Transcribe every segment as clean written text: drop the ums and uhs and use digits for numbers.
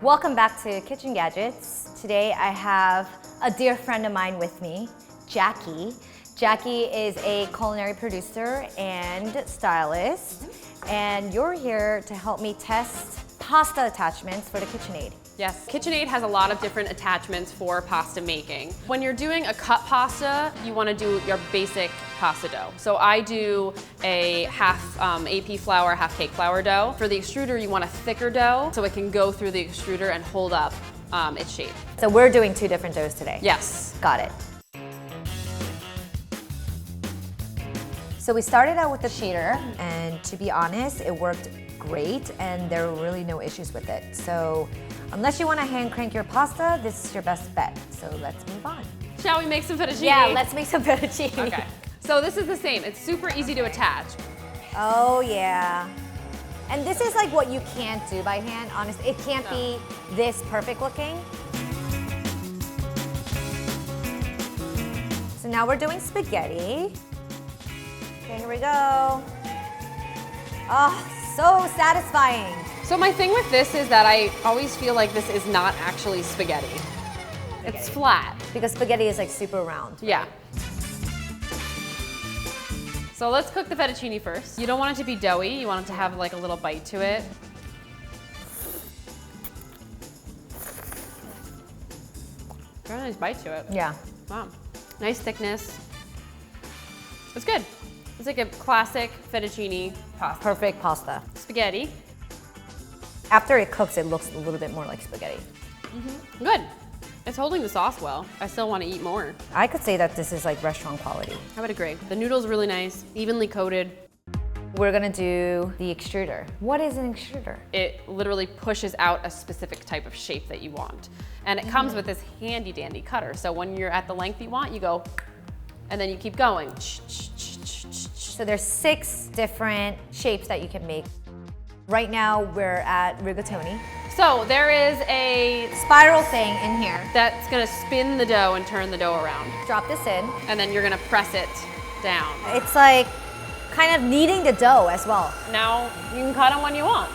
Welcome back to Kitchen Gadgets. Today I have a dear friend of mine with me, Jackie. Jackie is a culinary producer and stylist, and you're here to help me test pasta attachments for the KitchenAid. Yes, KitchenAid has a lot of different attachments for pasta making. When you're doing a cut pasta, you want to do your basic pasta dough. So I do a half AP flour, half cake flour dough. For the extruder, you want a thicker dough so it can go through the extruder and hold up its shape. So we're doing two different doughs today. Yes. Got it. So we started out with the sheeter, and to be honest, it worked great and there were really no issues with it. So unless you want to hand crank your pasta, this is your best bet. So let's move on. Shall we make some fettuccine? Yeah, let's make some fettuccine. Okay. So this is the same. It's super easy to attach. Oh yeah. And this is like what you can't do by hand, honestly. It can't be this perfect looking. So now we're doing spaghetti. Okay, here we go. Oh, so satisfying. So my thing with this is that I always feel like this is not actually spaghetti. It's flat. Because spaghetti is like super round. Right? Yeah. So let's cook the fettuccine first. You don't want it to be doughy. You want it to have like a little bite to it. Very nice bite to it. Yeah. Wow. Nice thickness. It's good. It's like a classic fettuccine pasta. Perfect pasta. Spaghetti. After it cooks, it looks a little bit more like spaghetti. Mm-hmm. Good. It's holding the sauce well. I still want to eat more. I could say that this is like restaurant quality. I would agree. The noodle's really nice, evenly coated. We're gonna do the extruder. What is an extruder? It literally pushes out a specific type of shape that you want. And it comes with this handy dandy cutter. So when you're at the length you want, you go, and then you keep going. So there's 6 different shapes that you can make. Right now we're at Rigatoni. So there is a Spiral thing in here. that's gonna spin the dough and turn the dough around. Drop this in. And then you're gonna press it down. It's like kind of kneading the dough as well. Now you can cut them when you want.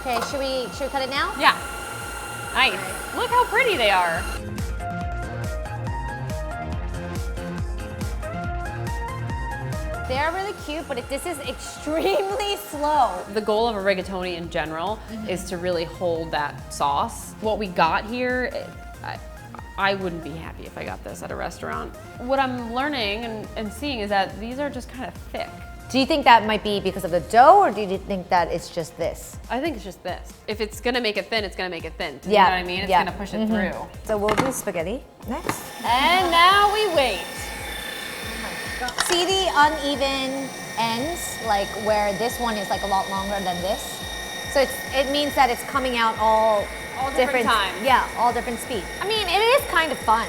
Okay, should we cut it now? Yeah. Nice. Look how pretty they are. They're really cute, but this is extremely slow. The goal of a rigatoni in general is to really hold that sauce. What we got here, I wouldn't be happy if I got this at a restaurant. What I'm learning and seeing is that these are just kind of thick. Do you think that might be because of the dough, or do you think that it's just this? I think it's just this. If it's gonna make it thin, it's gonna make it thin. Do Yeah. You know what I mean? It's gonna push it through. So we'll do spaghetti next. And now we wait. See the uneven ends, like where this one is like a lot longer than this? So it means that it's coming out all different times. Yeah, all different speed. I mean, it is kind of fun.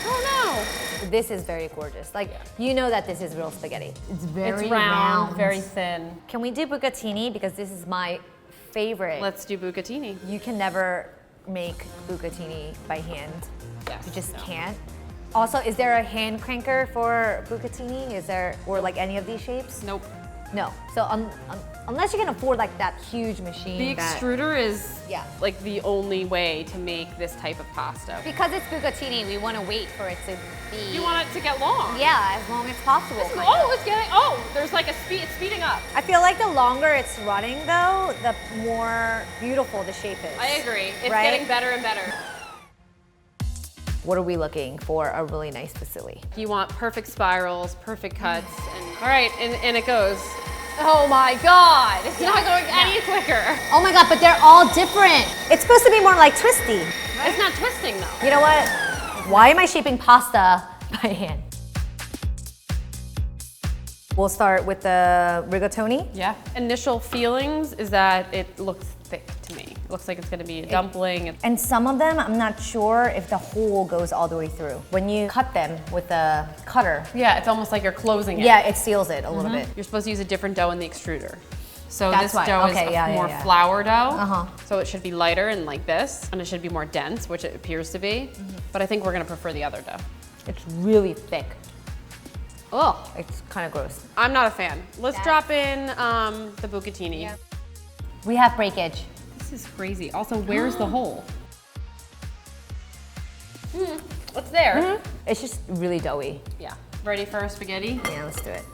Oh This is very gorgeous. Like, you know that this is real spaghetti. It's no. very It's round, very thin. Can we do bucatini? Because this is my favorite. Let's do bucatini. You can never make bucatini by hand. Yes. You just can't. Also, is there a hand cranker for bucatini? Is there, or like any of these shapes? Nope. No. So unless you can afford like that huge machine. The extruder is Yeah. like the only way to make this type of pasta. Because it's bucatini, we want to wait for it to be. You want it to get long. Yeah, as long as possible. kind of. Oh, it's getting, there's like it's speeding up. I feel like the longer it's running though, the more beautiful the shape is. I agree. It's Right? getting better and better. What are we looking for? A really nice fusilli. You want perfect spirals, perfect cuts, and all right, and it goes. Oh my God! It's not going any quicker. Oh my God, but they're all different. It's supposed to be more like twisty. It's not twisting though. You know what? Why am I shaping pasta by hand? We'll start with the rigatoni. Yeah. Initial feelings is that it looks thick to me. It looks like it's gonna be a dumpling. And some of them, I'm not sure if the hole goes all the way through. When you cut them with a cutter, Yeah, it's almost like you're closing it. yeah, it seals it a little bit. You're supposed to use a different dough in the extruder. So That's this why. dough Okay, is yeah, a yeah, more yeah. flour dough. Uh-huh. So it should be lighter and like this, and it should be more dense, which it appears to be. But I think we're gonna prefer the other dough. It's really thick. Oh, it's kind of gross. I'm not a fan. Let's drop in the bucatini. We have breakage. This is crazy. Also, where's the hole? What's there? It's just really doughy. Yeah. Ready for our spaghetti? Yeah, let's do it.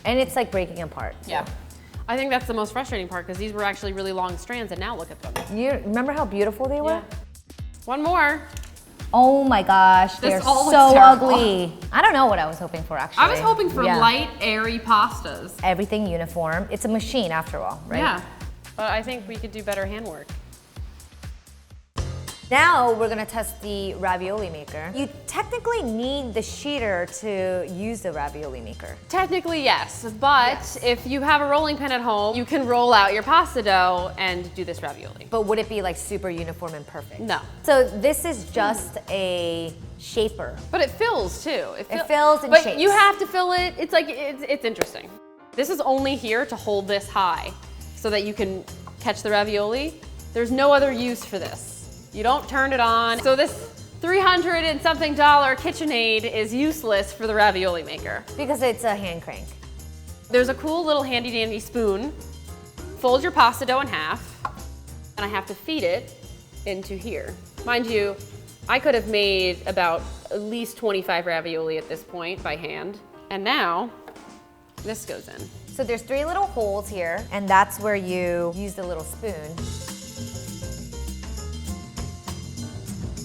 And it's like breaking apart. Yeah. I think that's the most frustrating part because these were actually really long strands and now look at them. You remember how beautiful they were? Yeah. One more. Oh my gosh, they're all so looks terrible. ugly. I don't know what I was hoping for actually. I was hoping for light, airy pastas. Everything uniform. It's a machine after all, right? Yeah. But I think we could do better handwork. Now we're gonna test the Ravioli Maker. You technically need the sheeter to use the Ravioli Maker. Technically, yes. But if you have a rolling pin at home, you can roll out your pasta dough and do this ravioli. But would it be like super uniform and perfect? No. So this is just a shaper. But it fills too. It fills and but shapes. you have to fill it. It's like, it's interesting. This is only here to hold this high so that you can catch the ravioli. There's no other use for this. You don't turn it on. So this $300 and something KitchenAid is useless for the Ravioli Maker. Because it's a hand crank. There's a cool little handy dandy spoon. Fold your pasta dough in half, and I have to feed it into here. Mind you, I could have made about at least 25 ravioli at this point by hand. And now, this goes in. So there's 3 little holes here, and that's where you use the little spoon.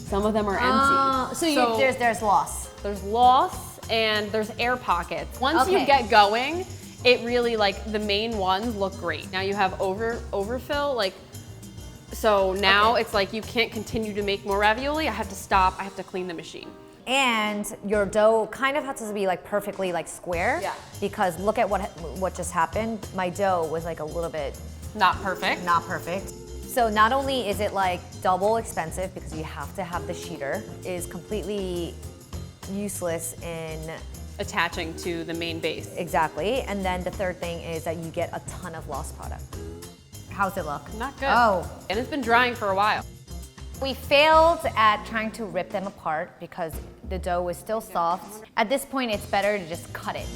Some of them are empty. So there's loss. There's loss and there's air pockets. Once you get going, it really, like, the main ones look great. Now you have overfill, like, so now it's like you can't continue to make more ravioli. I have to stop, I have to clean the machine. And your dough kind of has to be like perfectly like square. Yeah. Because look at what just happened. My dough was like a little bit Not perfect. not perfect. So not only is it like double expensive because you have to have the sheeter, it is completely useless in Attaching to the main base. exactly. And then the third thing is that you get a ton of lost product. How's it look? Not good. Oh. And it's been drying for a while. We failed at trying to rip them apart because the dough was still soft. At this point, it's better to just cut it.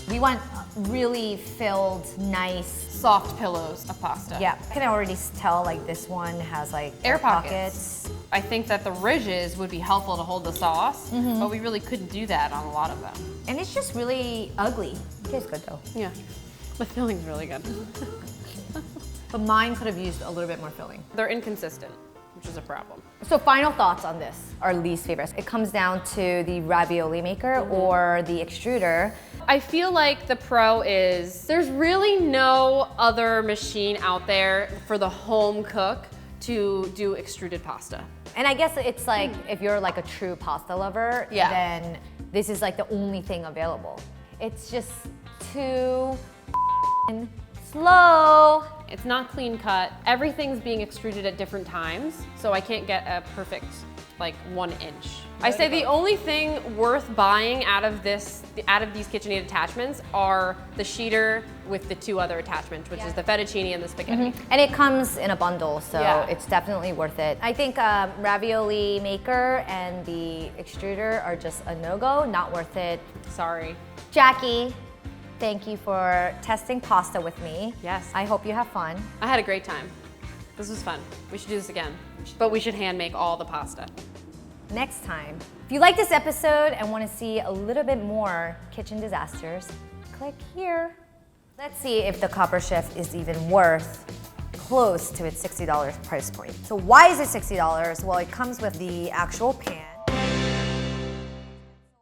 We want really filled, nice, Soft pillows of pasta. yeah. I can already tell like this one has like Air pockets. I think that the ridges would be helpful to hold the sauce, but we really couldn't do that on a lot of them. And it's just really ugly. It tastes good though. Yeah. The filling's really good. But mine could have used a little bit more filling. They're inconsistent, which is a problem. So final thoughts on this, our least favorites. It comes down to the Ravioli Maker or the Extruder. I feel like the pro is there's really no other machine out there for the home cook to do extruded pasta. And I guess it's like, if you're like a true pasta lover, then this is like the only thing available. It's just too slow. It's not clean cut. Everything's being extruded at different times, so I can't get a perfect, like, 1 inch. I say the only thing worth buying out of these KitchenAid attachments are the sheeter with the 2 other attachments, which is the fettuccine and the spaghetti. And it comes in a bundle, so Yeah. it's definitely worth it. I think Ravioli Maker and the Extruder are just a no-go, not worth it. Sorry. Jackie, thank you for testing pasta with me. Yes. I hope you have fun. I had a great time. This was fun. We should do this again. But we should hand make all the pasta. Next time. If you like this episode and want to see a little bit more kitchen disasters, click here. Let's see if the Copper Chef is even worth close to its $60 price point. So why is it $60? Well, it comes with the actual pan.